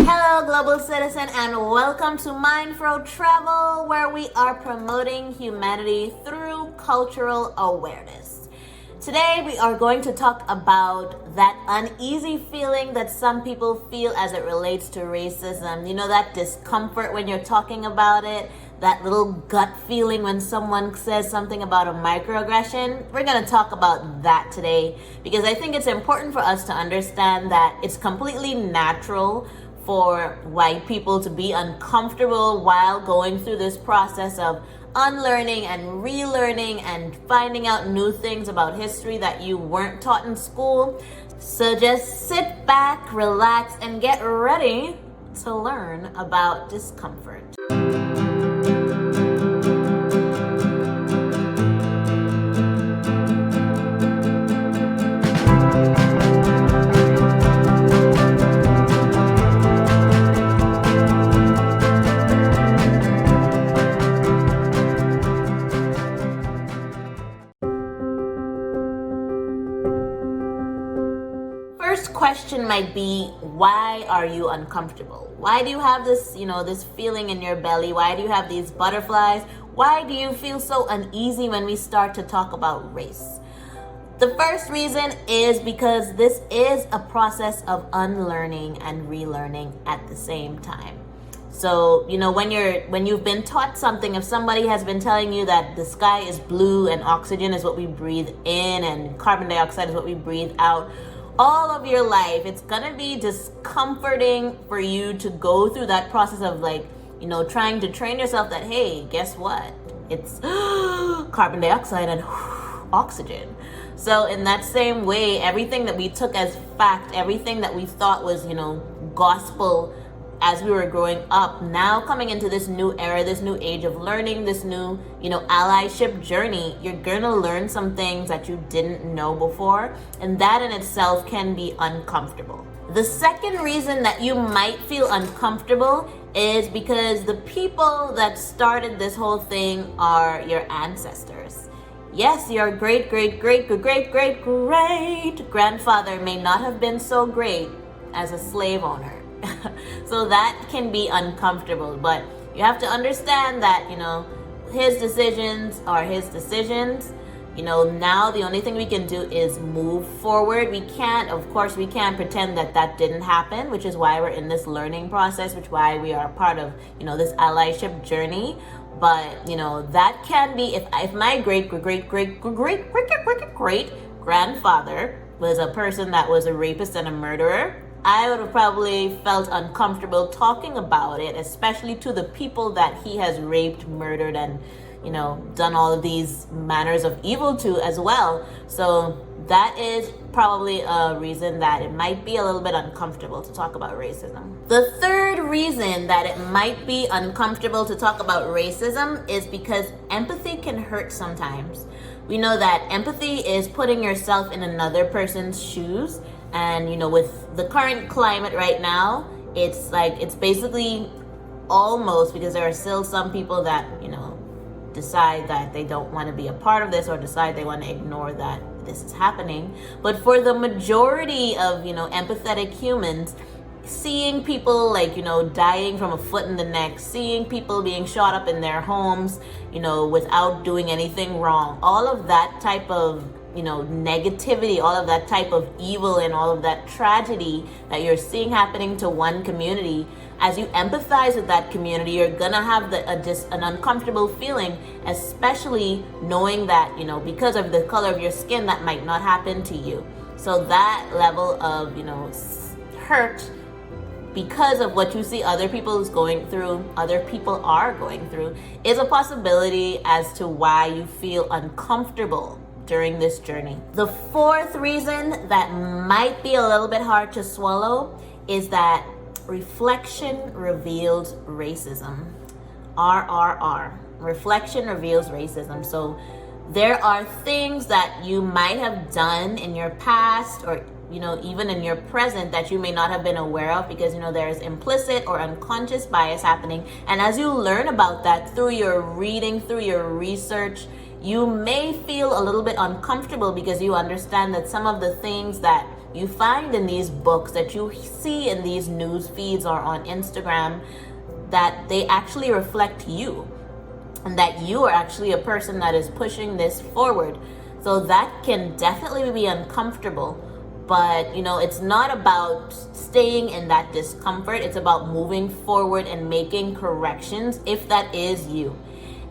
Hello, global citizen, and welcome to mindfrotravel, where we are promoting humanity through cultural awareness. Today, we are going to talk about that uneasy feeling that some people feel as it relates to racism. You know, that discomfort when you're talking about it, that little gut feeling when someone says something about a microaggression. We're going to talk about that today because I think it's important for us to understand that it's completely natural for white people to be uncomfortable while going through this process of unlearning and relearning and finding out new things about history that you weren't taught in school. So just sit back, relax, and get ready to learn about discomfort. First question might be, why are you uncomfortable? Why do you have this, this feeling in your belly? Why do you have these butterflies? Why do you feel so uneasy when we start to talk about race? The first reason is because this is a process of unlearning and relearning at the same time. So, when you've been taught something, if somebody has been telling you that the sky is blue and oxygen is what we breathe in and carbon dioxide is what we breathe out, all of your life, it's gonna be discomforting for you to go through that process of trying to train yourself that, hey, guess what? It's carbon dioxide and oxygen. So in that same way, everything that we took as fact, everything that we thought was, gospel as we were growing up, now coming into this new era, this new age of learning, this new, allyship journey, you're gonna learn some things that you didn't know before, and that in itself can be uncomfortable. The second reason that you might feel uncomfortable is because the people that started this whole thing are your ancestors. Yes, your great grandfather may not have been so great as a slave owner. So that can be uncomfortable, but you have to understand that, his decisions are his decisions. Now the only thing we can do is move forward. We can't pretend that that didn't happen, which is why we're in this learning process, which is why we are part of, this allyship journey. But, that can be, if my great grandfather was a person that was a rapist and a murderer, I would have probably felt uncomfortable talking about it, especially to the people that he has raped, murdered, and, done all of these manners of evil to as well. So that is probably a reason that it might be a little bit uncomfortable to talk about racism. The third reason that it might be uncomfortable to talk about racism is because empathy can hurt sometimes. We know that empathy is putting yourself in another person's shoes. And, with the current climate right now, it's basically almost, because there are still some people that, decide that they don't want to be a part of this or decide they want to ignore that this is happening. But for the majority of, empathetic humans, seeing people dying from a foot in the neck, seeing people being shot up in their homes, without doing anything wrong, all of that type of negativity, all of that type of evil and all of that tragedy that you're seeing happening to one community, as you empathize with that community, you're gonna have an uncomfortable feeling, especially knowing that, because of the color of your skin, that might not happen to you. So that level of, hurt because of what you see other people are going through, is a possibility as to why you feel uncomfortable during this journey. The fourth reason that might be a little bit hard to swallow is that reflection reveals racism. RRR. Reflection reveals racism. So there are things that you might have done in your past or even in your present that you may not have been aware of because there is implicit or unconscious bias happening. And as you learn about that through your reading, through your research, you may feel a little bit uncomfortable because you understand that some of the things that you find in these books, that you see in these news feeds or on Instagram, that they actually reflect you, and that you are actually a person that is pushing this forward. So that can definitely be uncomfortable, but it's not about staying in that discomfort. It's about moving forward and making corrections if that is you.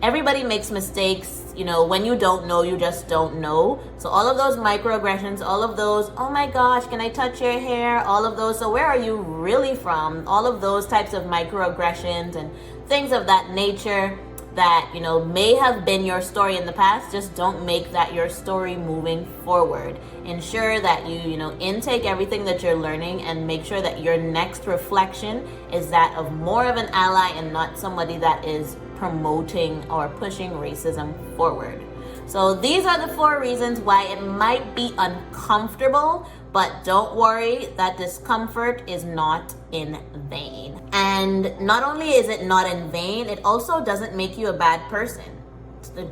Everybody makes mistakes. When you don't know, you just don't know. So all of those microaggressions, all of those, oh my gosh, can I touch your hair? All of those, so where are you really from? All of those types of microaggressions and things of that nature that, may have been your story in the past, just don't make that your story moving forward. Ensure that you intake everything that you're learning, and make sure that your next reflection is that of more of an ally and not somebody that is promoting or pushing racism forward. So these are the 4 reasons why it might be uncomfortable, but don't worry, that discomfort is not in vain. And not only is it not in vain, it also doesn't make you a bad person.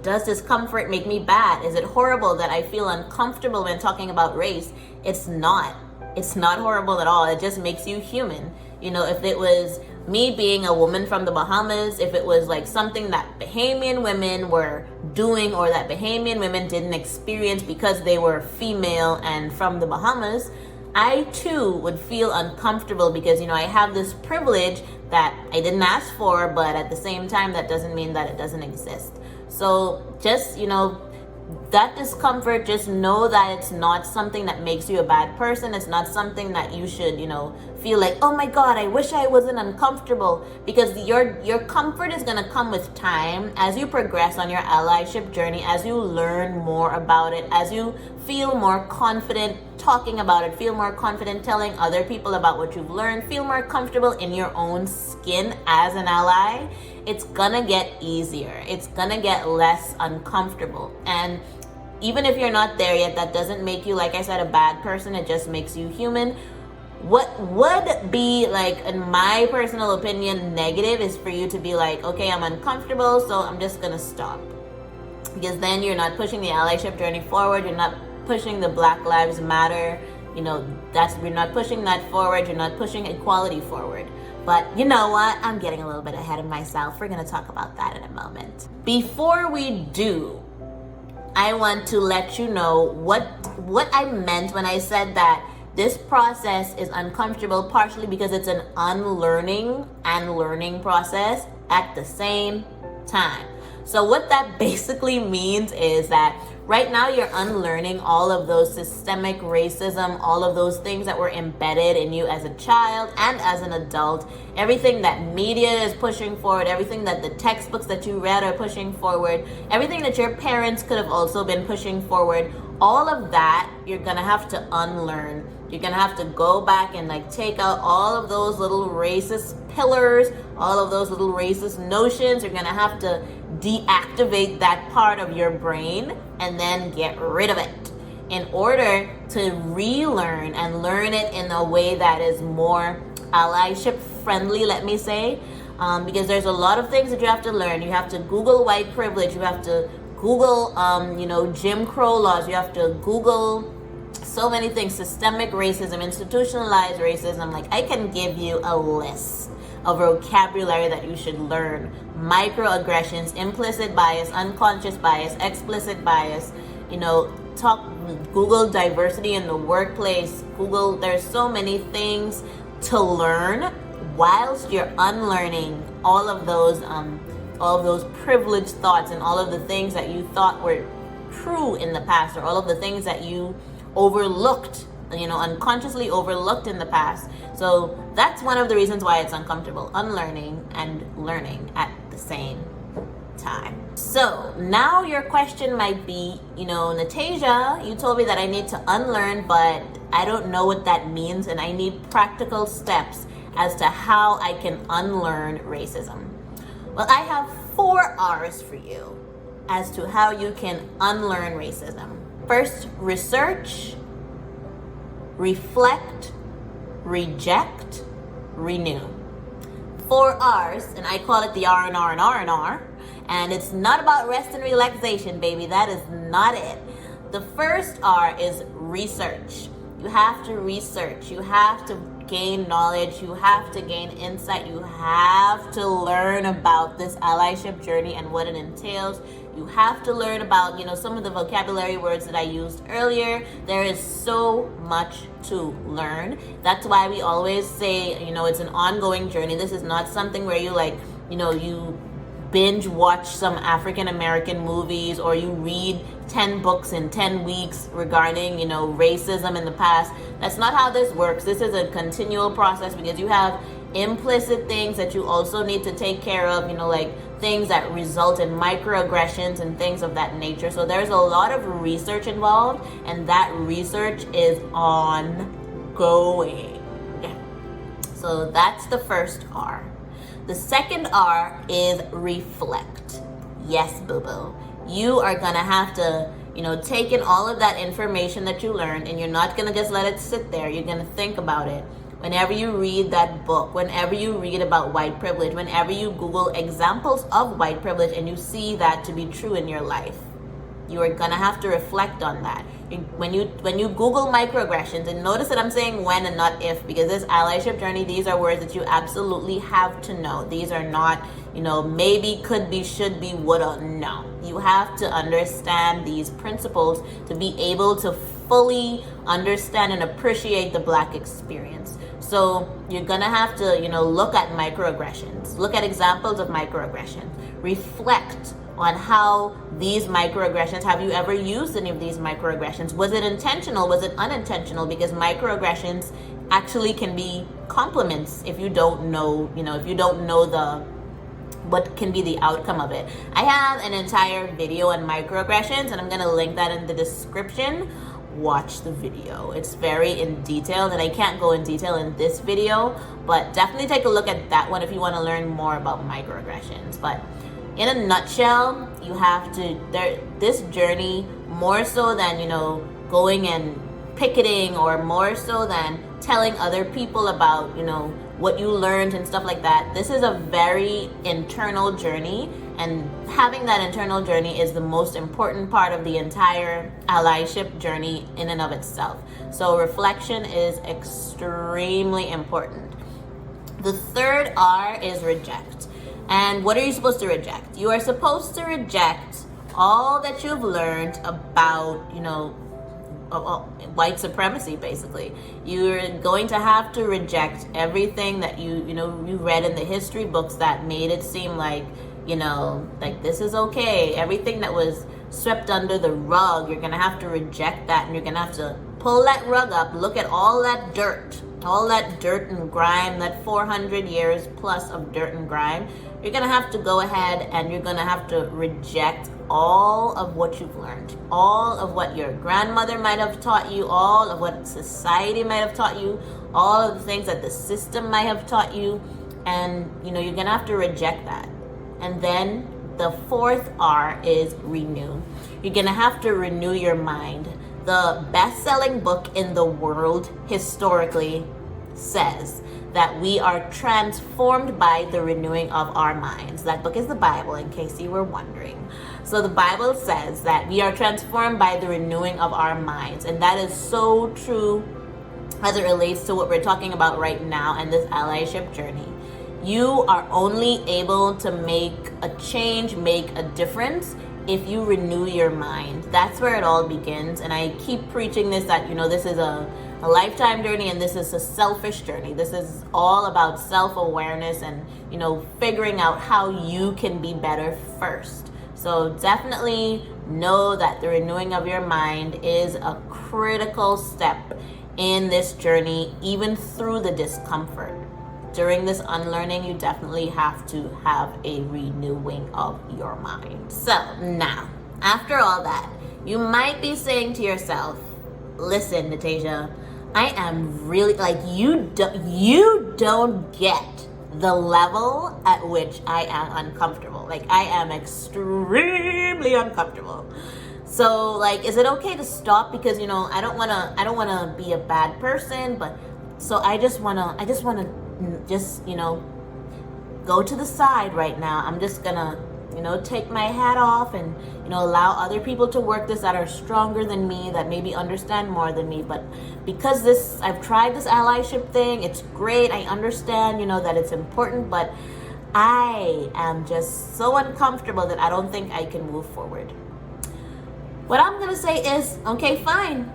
Does discomfort make me bad? Is it horrible that I feel uncomfortable when talking about race? It's not. It's not horrible at all. It just makes you human. If it was me being a woman from the Bahamas, if it was like something that Bahamian women were doing or that Bahamian women didn't experience because they were female and from the Bahamas, I too would feel uncomfortable because, I have this privilege that I didn't ask for, but at the same time, that doesn't mean that it doesn't exist. So just, that discomfort, just know that it's not something that makes you a bad person. It's not something that you should, feel like, oh my God, I wish I wasn't uncomfortable, because your comfort is going to come with time as you progress on your allyship journey, as you learn more about it, as you feel more confident talking about it, feel more confident telling other people about what you've learned, feel more comfortable in your own skin as an ally. It's gonna get easier. It's gonna get less uncomfortable. And even if you're not there yet, that doesn't make you, like I said, a bad person. It just makes you human. What would be, like, in my personal opinion, negative is for you to be like, okay, I'm uncomfortable, so I'm just gonna stop. Because then you're not pushing the allyship journey forward. You're not pushing the Black Lives Matter. You're not pushing that forward. You're not pushing equality forward. But you know what? I'm getting a little bit ahead of myself. We're going to talk about that in a moment. Before we do, I want to let you know what I meant when I said that this process is uncomfortable, partially because it's an unlearning and learning process at the same time. So what that basically means is that right now you're unlearning all of those systemic racism, all of those things that were embedded in you as a child and as an adult, everything that media is pushing forward, everything that the textbooks that you read are pushing forward, everything that your parents could have also been pushing forward, all of that you're gonna have to unlearn. You're gonna have to go back and take out all of those little racist pillars, all of those little racist notions. You're gonna have to deactivate that part of your brain and then get rid of it in order to relearn and learn it in a way that is more allyship friendly, let me say, because there's a lot of things that you have to learn. You have to Google white privilege. You have to Google, Jim Crow laws. You have to Google so many things, systemic racism, institutionalized racism. I can give you a list of vocabulary that you should learn. Microaggressions, implicit bias, unconscious bias, explicit bias, Google diversity in the workplace. Google, there's so many things to learn whilst you're unlearning all of those privileged thoughts and all of the things that you thought were true in the past, or all of the things that you overlooked, unconsciously overlooked in the past. So that's one of the reasons why it's uncomfortable, unlearning and learning at the same time. So now your question might be, Natasha, you told me that I need to unlearn, but I don't know what that means, and I need practical steps as to how I can unlearn racism. Well, I have 4 R's for you as to how you can unlearn racism. First, research, reflect, reject, renew. 4 R's, and I call it the R and R and R and R. And it's not about rest and relaxation, baby. That is not it. The first R is research. You have to research. You have to gain knowledge. You have to gain insight. You have to learn about this allyship journey and what it entails. You have to learn about, some of the vocabulary words that I used earlier. There is so much to learn. That's why we always say, it's an ongoing journey. This is not something where you you binge watch some African American movies, or you read 10 books in 10 weeks regarding, racism in the past. That's not how this works. This is a continual process, because you have implicit things that you also need to take care of, like things that result in microaggressions and things of that nature. So there's a lot of research involved, and that research is ongoing. So that's the first R. The second R is reflect. Yes, boo-boo. You are going to have to, take in all of that information that you learned, and you're not going to just let it sit there. You're going to think about it. Whenever you read that book, whenever you read about white privilege, whenever you Google examples of white privilege and you see that to be true in your life, you are going to have to reflect on that. When you Google microaggressions, and notice that I'm saying when and not if, because this allyship journey, these are words that you absolutely have to know. These are not, maybe, could be, should be, woulda. No. You have to understand these principles to be able to fully understand and appreciate the Black experience. So you're going to have to, look at microaggressions, look at examples of microaggression, reflect on how these microaggressions, have you ever used any of these microaggressions? Was it intentional? Was it unintentional? Because microaggressions actually can be compliments if you don't know, what can be the outcome of it. I have an entire video on microaggressions, and I'm going to link that in the description. Watch the video. It's very in detail, and I can't go in detail in this video, but definitely take a look at that one if you want to learn more about microaggressions. But in a nutshell, you have to, this journey, more so than, going and picketing, or more so than telling other people about, what you learned and stuff like that. This is a very internal journey, and having that internal journey is the most important part of the entire allyship journey in and of itself. So reflection is extremely important. The third R is reject. And what are you supposed to reject? You are supposed to reject all that you've learned about, white supremacy, basically. You're going to have to reject everything that you read in the history books that made it seem like, like this is okay. Everything that was swept under the rug, you're going to have to reject that, and you're going to have to pull that rug up, look at all that dirt and grime, that 400 years plus of dirt and grime. You're going to have to go ahead and you're going to have to reject all of what you've learned, all of what your grandmother might have taught you, all of what society might have taught you, all of the things that the system might have taught you, and you're going to have to reject that. And then the fourth R is renew. You're going to have to renew your mind. The best-selling book in the world historically says that we are transformed by the renewing of our minds. That book is the Bible, in case you were wondering. So the Bible says that we are transformed by the renewing of our minds. And that is so true as it relates to what we're talking about right now and this allyship journey. You are only able to make a change, make a difference, if you renew your mind. That's where it all begins. And I keep preaching this, that this is a lifetime journey, and this is a selfish journey. This is all about self-awareness and figuring out how you can be better first. So definitely know that the renewing of your mind is a critical step in this journey, even through the discomfort. During this unlearning, you definitely have to have a renewing of your mind. So now, after all that, you might be saying to yourself, listen, Natasha, I am really, you don't get the level at which I am uncomfortable. I am extremely uncomfortable. So is it okay to stop? Because, I don't want to be a bad person, but so I just want to go to the side right now. I'm just gonna take my hat off and, allow other people to work this that are stronger than me, that maybe understand more than me. But because I've tried this allyship thing, it's great. I understand, that it's important, but I am just so uncomfortable that I don't think I can move forward. What I'm going to say is, okay, fine,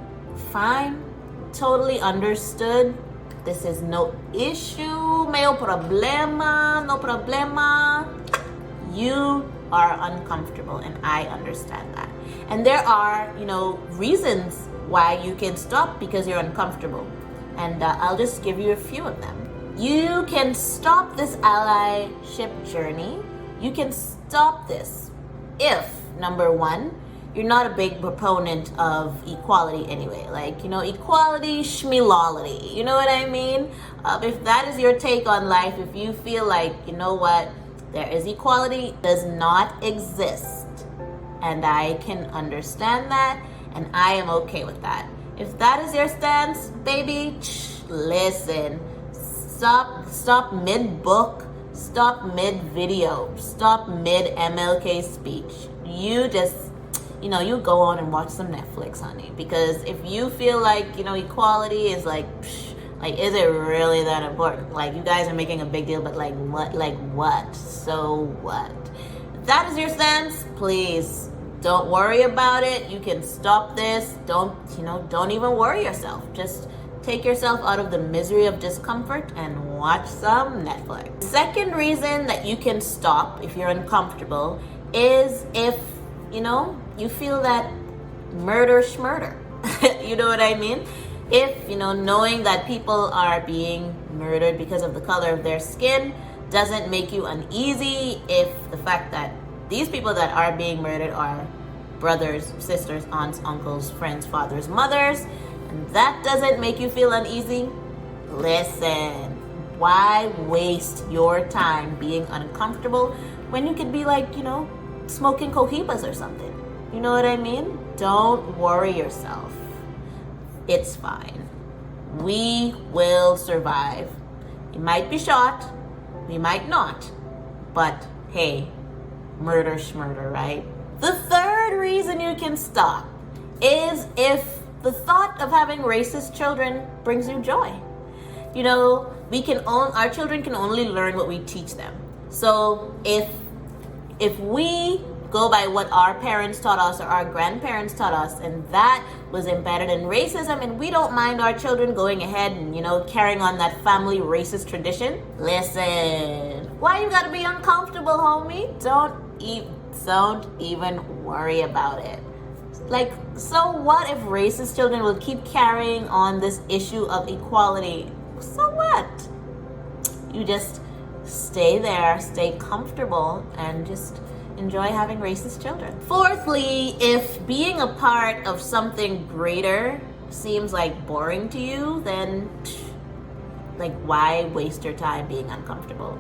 totally understood. This is no issue, no problema. You are uncomfortable, and I understand that. And there are, reasons why you can stop because you're uncomfortable. And I'll just give you a few of them. You can stop this allyship journey. You can stop this if, number one, you're not a big proponent of equality anyway. Like, equality, schmilolity. You know what I mean? If that is your take on life, if you feel like, there is equality, does not exist. And I can understand that, and I am okay with that. If that is your stance, baby, listen. Stop mid-book, stop mid-video, stop mid-MLK speech. You just, you go on and watch some Netflix, honey. Because if you feel like, equality is like, is it really that important? Like, you guys are making a big deal, but like what? So what? If that is your stance, please don't worry about it. You can stop this. Don't even worry yourself. Just take yourself out of the misery of discomfort and watch some Netflix. Second reason that you can stop if you're uncomfortable is if, you feel that murder schmurder. You know what I mean? If, knowing that people are being murdered because of the color of their skin doesn't make you uneasy, if the fact that these people that are being murdered are brothers, sisters, aunts, uncles, friends, fathers, mothers, and that doesn't make you feel uneasy, listen, why waste your time being uncomfortable when you could be like, smoking cohibas or something? You know what I mean? Don't worry yourself. It's fine. We will survive. We might be shot, we might not, but hey, murder schmurder, right? The third reason you can stop is if the thought of having racist children brings you joy. Our children can only learn what we teach them. So if we go by what our parents taught us or our grandparents taught us, and that was embedded in racism, and we don't mind our children going ahead and, carrying on that family racist tradition, listen, why you gotta be uncomfortable, homie? Don't even worry about it. Like, so what if racist children will keep carrying on this issue of equality? So what? You just stay there, stay comfortable, and just enjoy having racist children. Fourthly, if being a part of something greater seems like boring to you, then why waste your time being uncomfortable?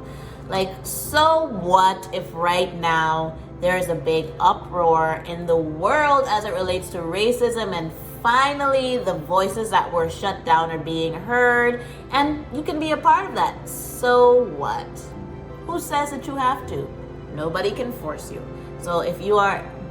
So what if right now there's a big uproar in the world as it relates to racism, and finally the voices that were shut down are being heard, and you can be a part of that? So what? Who says that you have to? Nobody can force you. So if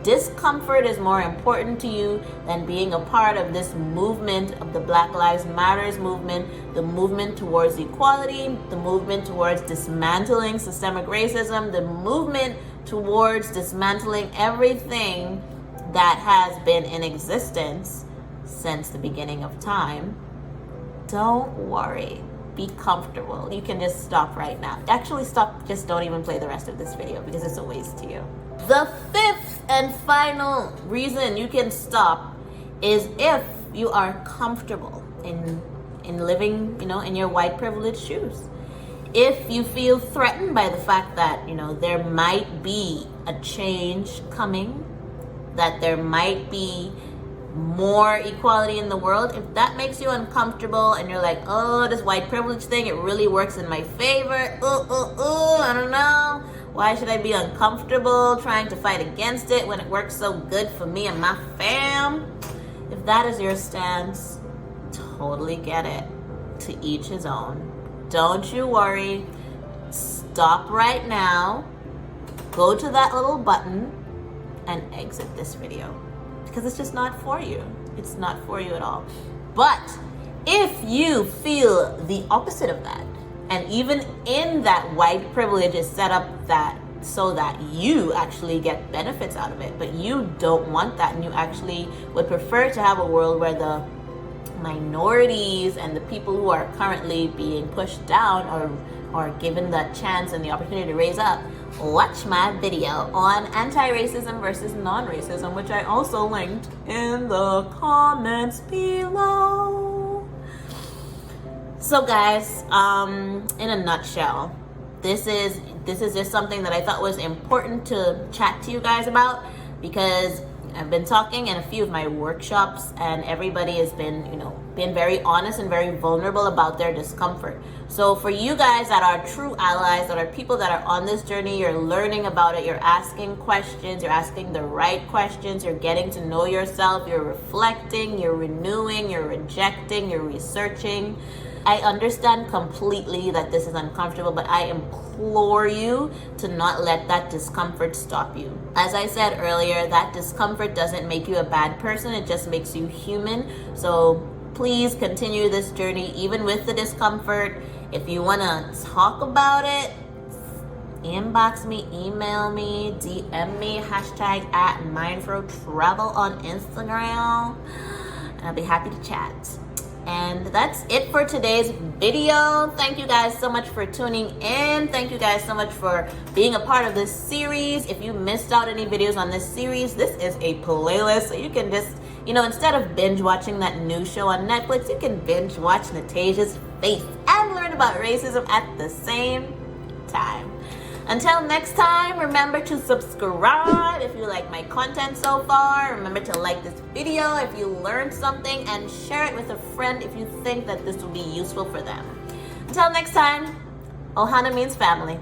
discomfort is more important to you than being a part of this movement of the Black Lives Matters movement, the movement towards equality, the movement towards dismantling systemic racism, the movement towards dismantling everything that has been in existence since the beginning of time, don't worry. Be comfortable. You can just stop right now. Actually, stop. Just don't even play the rest of this video because it's a waste to you. The fifth and final reason you can stop is if you are comfortable in living, in your white privilege shoes. If you feel threatened by the fact that, there might be a change coming, that there might be more equality in the world, if that makes you uncomfortable and you're like, oh, this white privilege thing, it really works in my favor, I don't know, why should I be uncomfortable trying to fight against it when it works so good for me and my fam? If that is your stance, totally get it. To each his own. Don't you worry. Stop right now. go to that little button and exit this video, because it's just not for you. It's not for you at all. But if you feel the opposite of that, and even in that white privilege is set up that so that you actually get benefits out of it, but you don't want that, and you actually would prefer to have a world where the minorities and the people who are currently being pushed down or given the chance and the opportunity to raise up, watch my video on anti-racism versus non-racism, which I also linked in the comments below. So guys, in a nutshell, this is just something that I thought was important to chat to you guys about, because I've been talking in a few of my workshops, and everybody has been, been very honest and very vulnerable about their discomfort. So for you guys that are true allies, that are people that are on this journey, you're learning about it, you're asking questions, you're asking the right questions, you're getting to know yourself, you're reflecting, you're renewing, you're rejecting, you're researching. I understand completely that this is uncomfortable, but I implore you to not let that discomfort stop you. As I said earlier, that discomfort doesn't make you a bad person, it just makes you human. So please continue this journey even with the discomfort. If you want to talk about it, inbox me, email me, DM me, hashtag at mindfrotravel on Instagram, and I'll be happy to chat. And that's it for today's video. Thank you guys so much for tuning in. Thank you guys so much for being a part of this series. If you missed out any videos on this series, this is a playlist, so you can just, instead of binge watching that new show on Netflix, you can binge watch Natasia's Face and learn about racism at the same time. Until next time, remember to subscribe if you like my content so far. Remember to like this video if you learned something, and share it with a friend if you think that this will be useful for them. Until next time, Ohana means family.